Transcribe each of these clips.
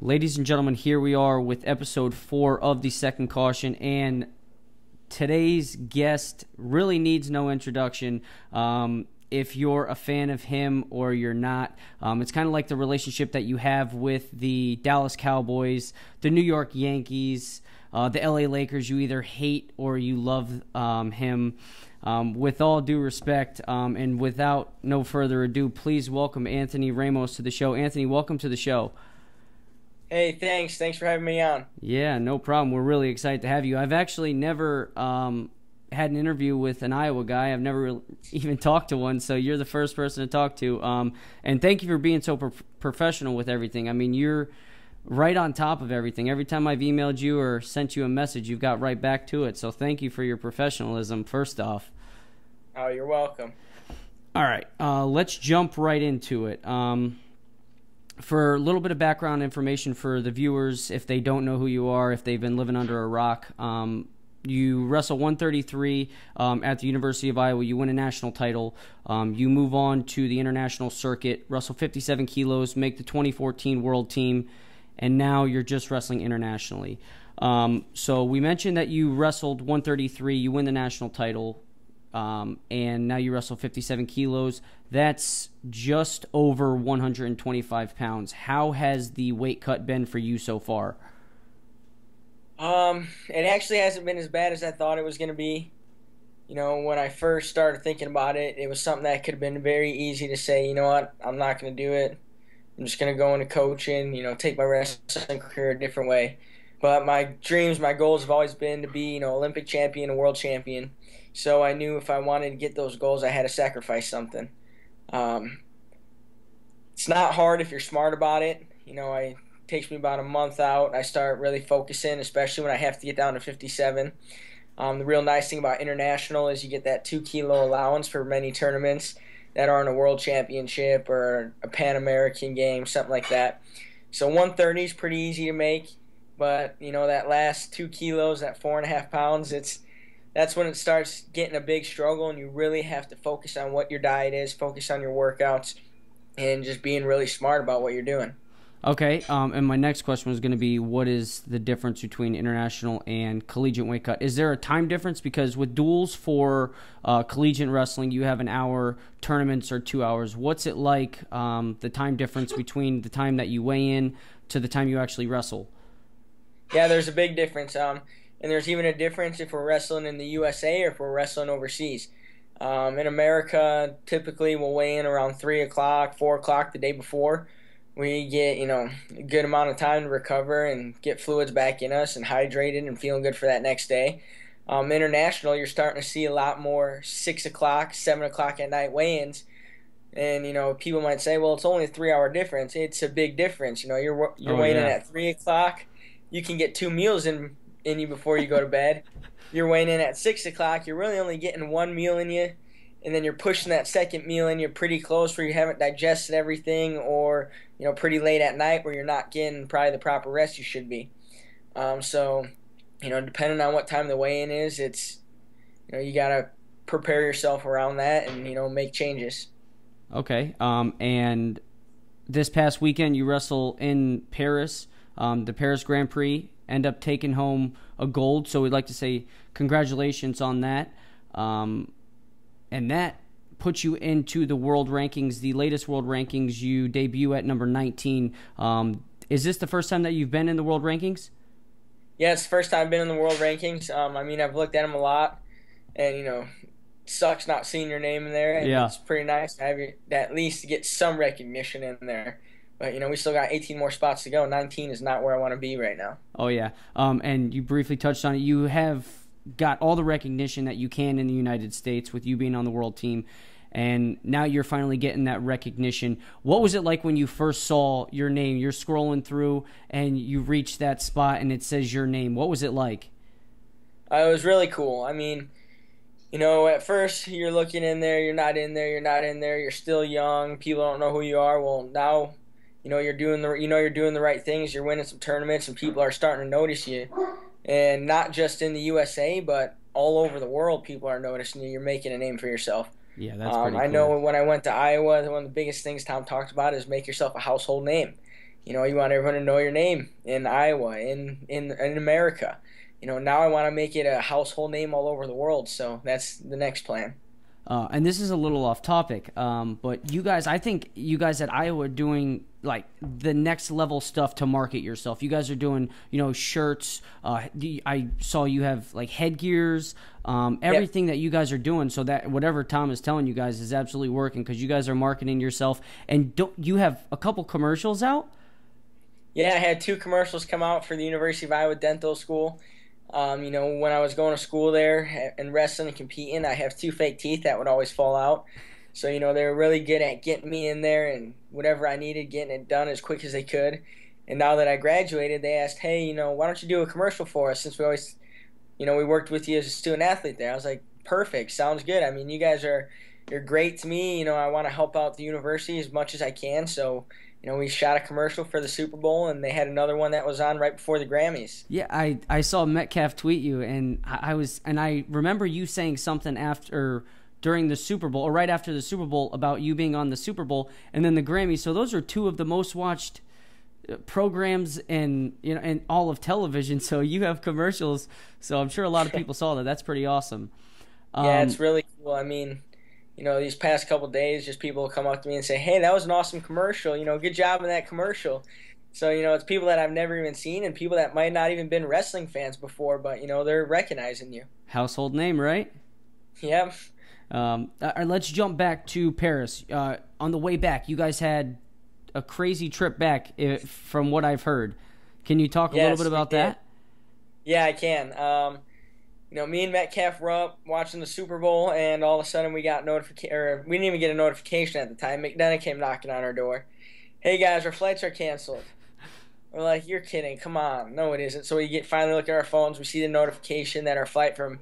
Ladies and gentlemen, here we are with episode 4 of the Second Caution, and today's guest really needs no introduction. If you're a fan of him or you're not, it's kind of like the relationship that you have with the Dallas Cowboys, the New York Yankees, the LA Lakers. You either hate or you love him. With all due respect, and without no further ado, please welcome Anthony Ramos to the show. Anthony, welcome to the show. Hey, thanks. Thanks for having me on. Yeah, no problem. We're really excited to have you. I've actually never had an interview with an Iowa guy. I've never even talked to one, so you're the first person to talk to. And thank you for being so professional with everything. I mean, you're right on top of everything. Every time I've emailed you or sent you a message, you've got right back to it. So thank you for your professionalism, first off. Oh, you're welcome. All right, let's jump right into it. For a little bit of background information for the viewers, if they don't know who you are, if they've been living under a rock, you wrestle 133 at the University of Iowa. You win a national title. You move on to the international circuit, wrestle 57 kilos, make the 2014 world team, and now you're just wrestling internationally. So we mentioned that you wrestled 133. You win the national title. And now you wrestle 57 kilos. That's just over 125 pounds. How has the weight cut been for you so far? It actually hasn't been as bad as I thought it was going to be. You know, when I first started thinking about it, it was something that could have been very easy to say, you know what, I'm not going to do it. I'm just going to go into coaching, take my wrestling career a different way. But my dreams, my goals have always been to be, Olympic champion, a world champion. So I knew if I wanted to get those goals, I had to sacrifice something. It's not hard if you're smart about it. It takes me about a month out. I start really focusing, especially when I have to get down to 57. The real nice thing about international is you get that 2-kilo allowance for many tournaments that aren't a world championship or a Pan American game, something like that. So 130 is pretty easy to make, but that last 2 kilos, that 4.5 pounds, that's when it starts getting a big struggle, and you really have to focus on what your diet is, focus on your workouts, and just being really smart about what you're doing. Okay, and my next question was going to be, what is the difference between international and collegiate weight cut? Is there a time difference? Because with duels for collegiate wrestling, you have an hour, tournaments are 2 hours. What's it like, the time difference between the time that you weigh in to the time you actually wrestle? Yeah, there's a big difference. And there's even a difference if we're wrestling in the USA or if we're wrestling overseas. In America, typically we'll weigh in around 3 o'clock, 4 o'clock the day before. We get, a good amount of time to recover and get fluids back in us and hydrated and feeling good for that next day. International, you're starting to see a lot more 6 o'clock, 7 o'clock at night weigh-ins. And, people might say, well, it's only a 3-hour difference. It's a big difference. You're weighing in at 3 o'clock. You can get 2 meals in you before you go to bed. You're weighing in at 6 o'clock. You're really only getting 1 meal in you, and then you're pushing that second meal in. You're pretty close where you haven't digested everything, or pretty late at night where you're not getting probably the proper rest you should be. So depending on what time the weigh-in is, it's you gotta prepare yourself around that and make changes. Okay. And this past weekend you wrestle in Paris, the Paris Grand Prix. End up taking home a gold, so we'd like to say congratulations on that. And that puts you into the world rankings, the latest world rankings. You debut at number 19. Is this the first time that you've been in the world rankings? Yeah, it's the first time I've been in the world rankings. I've looked at them a lot, and it sucks not seeing your name in there. And yeah, it's pretty nice to have you at least get some recognition in there. But, we still got 18 more spots to go. 19 is not where I want to be right now. Oh, yeah. And you briefly touched on it. You have got all the recognition that you can in the United States with you being on the world team, and now you're finally getting that recognition. What was it like when you first saw your name? You're scrolling through, and you reach that spot, and it says your name. What was it like? It was really cool. At first you're looking in there, you're not in there, you're still young, people don't know who you are. Well, now you're doing the right things. You're winning some tournaments, and people are starting to notice you. And not just in the USA, but all over the world, people are noticing you. You're making a name for yourself. Yeah, that's pretty cool. I know when I went to Iowa, one of the biggest things Tom talked about is make yourself a household name. You want everyone to know your name in Iowa, in America. Now I want to make it a household name all over the world. So that's the next plan. And this is a little off topic, but you guys, I think you guys at Iowa are doing like the next level stuff to market yourself. You guys are doing, shirts. I saw you have like headgears, everything that you guys are doing. So that whatever Tom is telling you guys is absolutely working because you guys are marketing yourself. And don't you have a couple commercials out? Yeah, I had 2 commercials come out for the University of Iowa Dental School. When I was going to school there and wrestling and competing, I have 2 fake teeth that would always fall out. So, they were really good at getting me in there and whatever I needed, getting it done as quick as they could. And now that I graduated, they asked, hey, why don't you do a commercial for us since we always, we worked with you as a student athlete there. I was like, perfect, sounds good. I mean, you're great to me. I want to help out the university as much as I can. So, we shot a commercial for the Super Bowl, and they had another one that was on right before the Grammys. Yeah, I saw Metcalf tweet you, and I remember you saying something during the Super Bowl or right after the Super Bowl about you being on the Super Bowl and then the Grammys. So those are 2 of the most watched programs in all of television. So you have commercials. So I'm sure a lot of people saw that. That's pretty awesome. Yeah, it's really cool. I mean, these past couple of days, just people will come up to me and say, hey, that was an awesome commercial. Good job in that commercial. So, it's people that I've never even seen and people that might not even been wrestling fans before, but, they're recognizing you. Household name, right? Yep. Let's jump back to Paris. On the way back, you guys had a crazy trip back, from what I've heard. Can you talk a little bit about that? Yeah, I can. Me and Metcalf were up watching the Super Bowl, and all of a sudden we got notification, or we didn't even get a notification at the time. McDonough came knocking on our door. Hey guys, our flights are canceled. We're like, you're kidding? Come on, no, it isn't. So we finally look at our phones. We see the notification that our flight from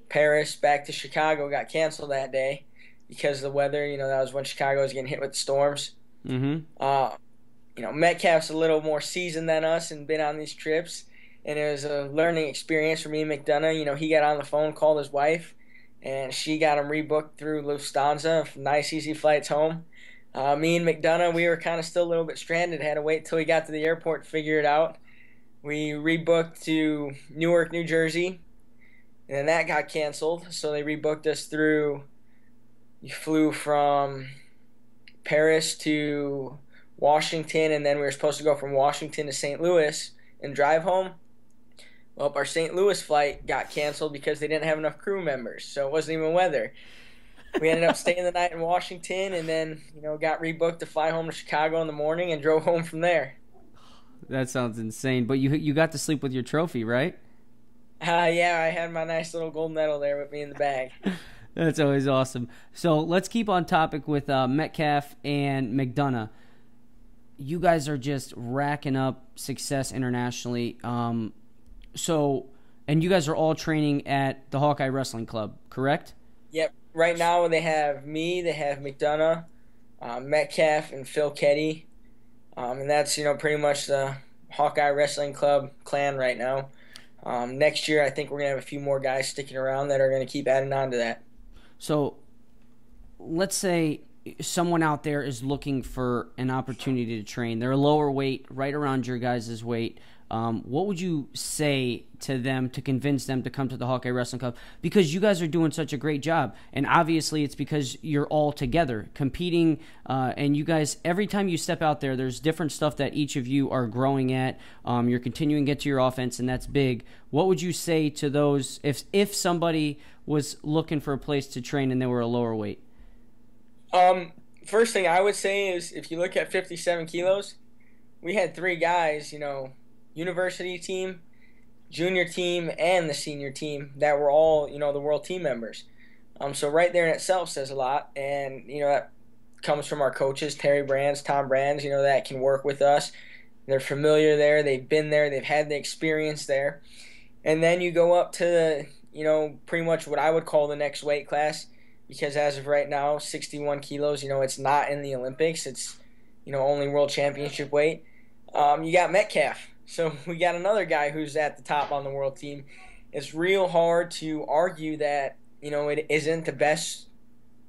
Paris back to Chicago got canceled that day because of the weather. That was when Chicago was getting hit with the storms. Mm-hmm. Metcalf's a little more seasoned than us and been on these trips. And it was a learning experience for me and McDonough. He got on the phone, called his wife, and she got him rebooked through Lufthansa. Nice, easy flights home. Me and McDonough, we were kind of still a little bit stranded. Had to wait till we got to the airport to figure it out. We rebooked to Newark, New Jersey, and then that got canceled. So they rebooked us through. We flew from Paris to Washington, and then we were supposed to go from Washington to St. Louis and drive home. Well, our St. Louis flight got canceled because they didn't have enough crew members, so it wasn't even weather. We ended up staying the night in Washington and then, got rebooked to fly home to Chicago in the morning and drove home from there. That sounds insane. But you got to sleep with your trophy, right? Yeah, I had my nice little gold medal there with me in the bag. That's always awesome. So let's keep on topic with Metcalf and McDonough. You guys are just racking up success internationally. And you guys are all training at the Hawkeye Wrestling Club, correct? Yep. Right now they have me, they have McDonough, Metcalf, and Phil Ketty. And that's, pretty much the Hawkeye Wrestling Club clan right now. Next year I think we're going to have a few more guys sticking around that are going to keep adding on to that. So let's say someone out there is looking for an opportunity to train. They're a lower weight, right around your guys' weight. What would you say to them to convince them to come to the Hawkeye Wrestling Club? Because you guys are doing such a great job, and obviously it's because you're all together competing, and you guys, every time you step out there, there's different stuff that each of you are growing at. You're continuing to get to your offense, and that's big. What would you say to those if somebody was looking for a place to train and they were a lower weight? First thing I would say is if you look at 57 kilos, we had 3 guys, university team, junior team, and the senior team that were all, the world team members. So right there in itself says a lot, and, that comes from our coaches, Terry Brands, Tom Brands, that can work with us. They're familiar there, they've been there, they've had the experience there. And then you go up to, pretty much what I would call the next weight class, because as of right now, 61 kilos, it's not in the Olympics. It's, only world championship weight. You got Metcalf. So we got another guy who's at the top on the world team. It's real hard to argue that, it isn't the best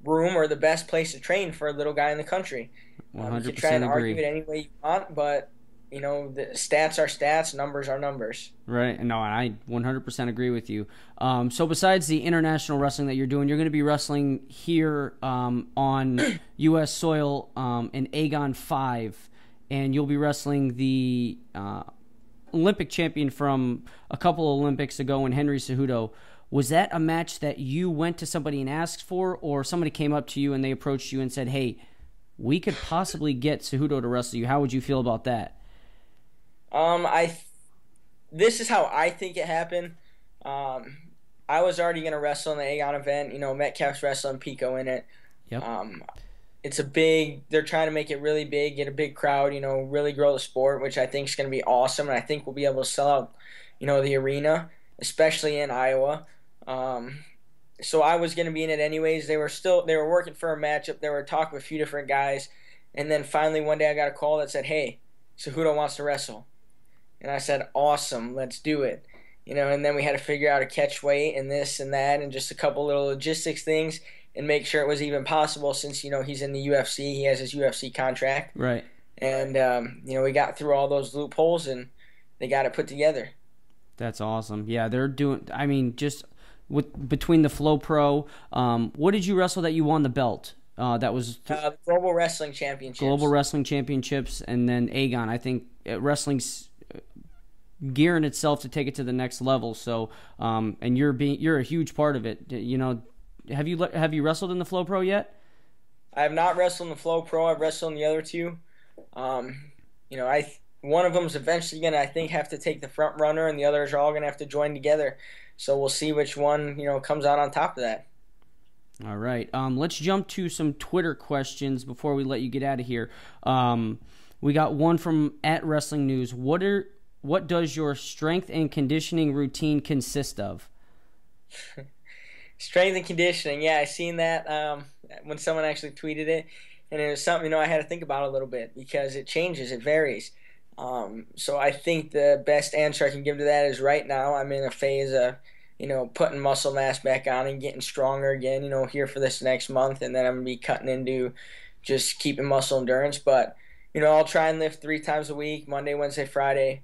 room or the best place to train for a little guy in the country. 100% you can try and agree. argue it any way you want, but, the stats are stats, numbers are numbers. Right. No, I 100% agree with you. So besides the international wrestling that you're doing, you're going to be wrestling here on U.S. soil in Agon 5, and you'll be wrestling the Olympic champion from a couple of Olympics ago in Henry Cejudo. Was that a match that you went to somebody and asked for, or somebody came up to you and they approached you and said, hey, we could possibly get Cejudo to wrestle you? How would you feel about that? This is how I think it happened. I was already gonna wrestle in the Aegon event. Metcalf's wrestling Pico in it. Yep. They're trying to make it really big, get a big crowd. Really grow the sport, which I think is gonna be awesome, and I think we'll be able to sell out, the arena, especially in Iowa. So I was gonna be in it anyways. They were working for a matchup. They were talking with a few different guys, and then finally one day I got a call that said, "Hey, Cejudo wants to wrestle." And I said, awesome, let's do it. And then we had to figure out a catch weight and this and that and just a couple little logistics things and make sure it was even possible since, he's in the UFC. He has his UFC contract. Right. And, we got through all those loopholes and they got it put together. That's awesome. Yeah, they're doing, just between the Flow Pro, what did you wrestle that you won the belt? That was the Global Wrestling Championships. Global Wrestling Championships, and then Aegon. I think wrestling's gearing itself to take it to the next level. So, and you're a huge part of it. Have you wrestled in the Flow Pro yet? I have not wrestled in the Flow Pro. I've wrestled in the other two. One of them is eventually gonna, I think, have to take the front runner, and the others are all gonna have to join together. So we'll see which one comes out on top of that. All right. Let's jump to some Twitter questions before we let you get out of here. We got one from @WrestlingNews. What does your strength and conditioning routine consist of? Strength and conditioning. Yeah, I seen that when someone actually tweeted it, and it was something I had to think about a little bit because it changes, it varies. So I think the best answer I can give to that is right now I'm in a phase of putting muscle mass back on and getting stronger again, here for this next month. And then I'm going to be cutting into just keeping muscle endurance. But, I'll try and lift 3 times a week, Monday, Wednesday, Friday.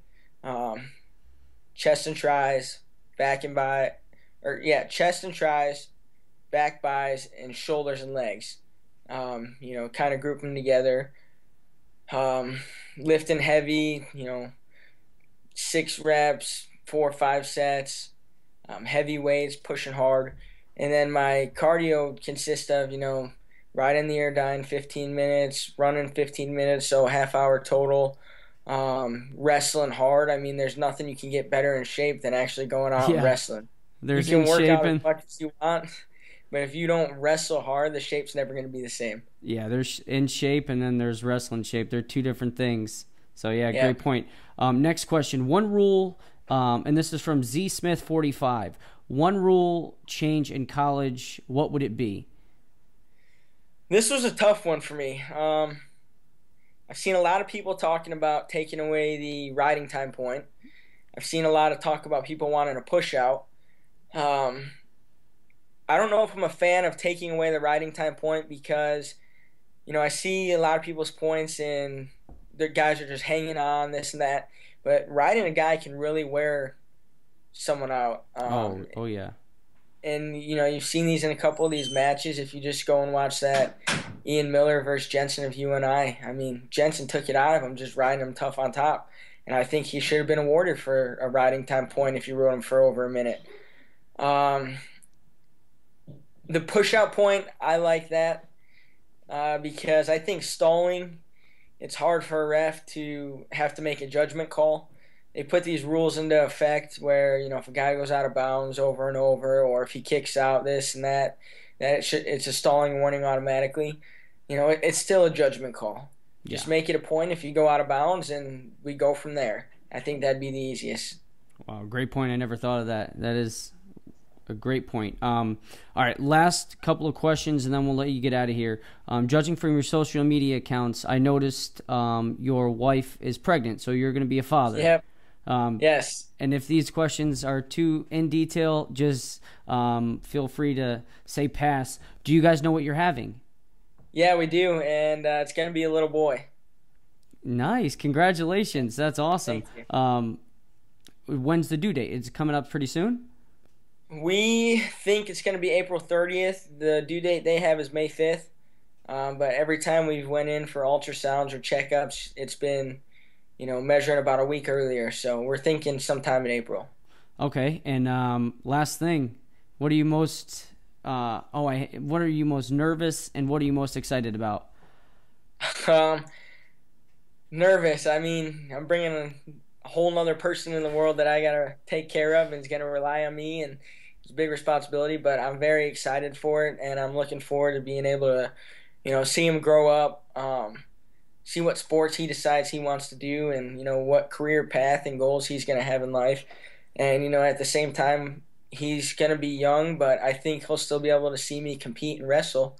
Chest and tries, chest and tries, back buys, and shoulders and legs. Kind of group them together. Lifting heavy, 6 reps, 4 or 5 sets. Heavy weights, pushing hard. And then my cardio consists of, riding the Airdyne 15 minutes, running 15 minutes, so a half hour total. Wrestling hard. There's nothing you can get better in shape than actually going out and wrestling. You can work out as much as you want, but if you don't wrestle hard, the shape's never going to be the same. Yeah, there's in shape and then there's wrestling shape. They're 2 different things. So, great point. Next question. One rule... and this is from Z Smith 45. One rule change in college, what would it be? This was a tough one for me. I've seen a lot of people talking about taking away the riding time point. I've seen a lot of talk about people wanting to push out. I don't know if I'm a fan of taking away the riding time point because, I see a lot of people's points and the guys are just hanging on, this and that. But riding a guy can really wear someone out. Oh yeah. And, you've seen these in a couple of these matches. If you just go and watch that Ian Miller versus Jensen of UNI. Jensen took it out of him, just riding him tough on top. And I think he should have been awarded for a riding time point if you rode him for over a minute. The push-out point, I like that because I think stalling – it's hard for a ref to have to make a judgment call. They put these rules into effect where, if a guy goes out of bounds over and over or if he kicks out this and that it's a stalling warning automatically. It's still a judgment call. Just make it a point if you go out of bounds and we go from there. I think that'd be the easiest. Wow, great point. I never thought of that. That is a great point. All right, last couple of questions, and then we'll let you get out of here. Judging from your social media accounts, I noticed your wife is pregnant, so you're going to be a father. Yep. Yes. And if these questions are too in detail, just feel free to say pass. Do you guys know what you're having? Yeah, we do, and it's going to be a little boy. Nice. Congratulations. That's awesome. Thank you. When's the due date? It's coming up pretty soon? We think it's going to be April 30th. The due date they have is May 5th. But every time we've went in for ultrasounds or checkups, it's been, measuring about a week earlier. So we're thinking sometime in April. Okay. And last thing, what are you most what are you most nervous and what are you most excited about? Um, Nervous. I mean, I'm bringing a whole nother person in the world that I got to take care of and is going to rely on me, and it's a big responsibility, but I'm very excited for it, and I'm looking forward to being able to, see him grow up, see what sports he decides he wants to do, and, what career path and goals he's going to have in life. And, at the same time, he's going to be young, but I think he'll still be able to see me compete and wrestle,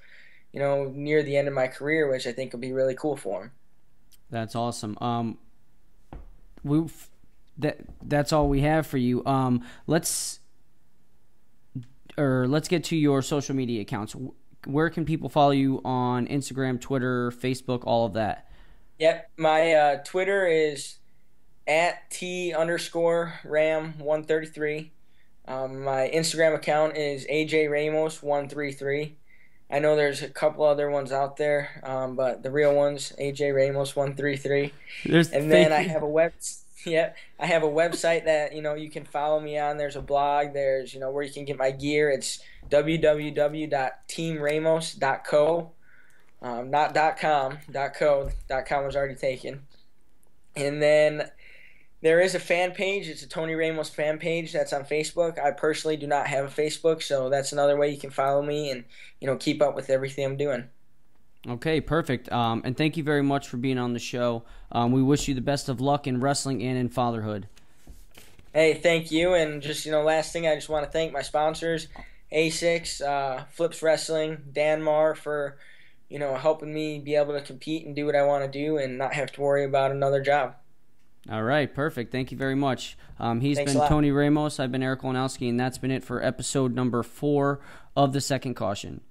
near the end of my career, which I think will be really cool for him. That's awesome. That's all we have for you. Let's get to your social media accounts. Where can people follow you on Instagram, Twitter, Facebook, all of that? Yep, my Twitter is at T_Ram133. My Instagram account is AJ Ramos 133. I know there's a couple other ones out there, but the real one's AJ Ramos 133. And then I have a I have a website that you can follow me on. There's a blog. There's where you can get my gear. It's www.teamramos.co. Not .com. .co. .com was already taken. And then there is a fan page. It's a Tony Ramos fan page that's on Facebook. I personally do not have a Facebook, so that's another way you can follow me and keep up with everything I'm doing. Okay, perfect. And thank you very much for being on the show. We wish you the best of luck in wrestling and in fatherhood. Hey, thank you. And just last thing, I just want to thank my sponsors, A6, Flips Wrestling, Dan Marr for helping me be able to compete and do what I want to do and not have to worry about another job. All right, perfect. Thank you very much. He's Thanks been Tony Ramos. I've been Eric Kolonowski, and that's been it for episode number 4 of The Second Caution.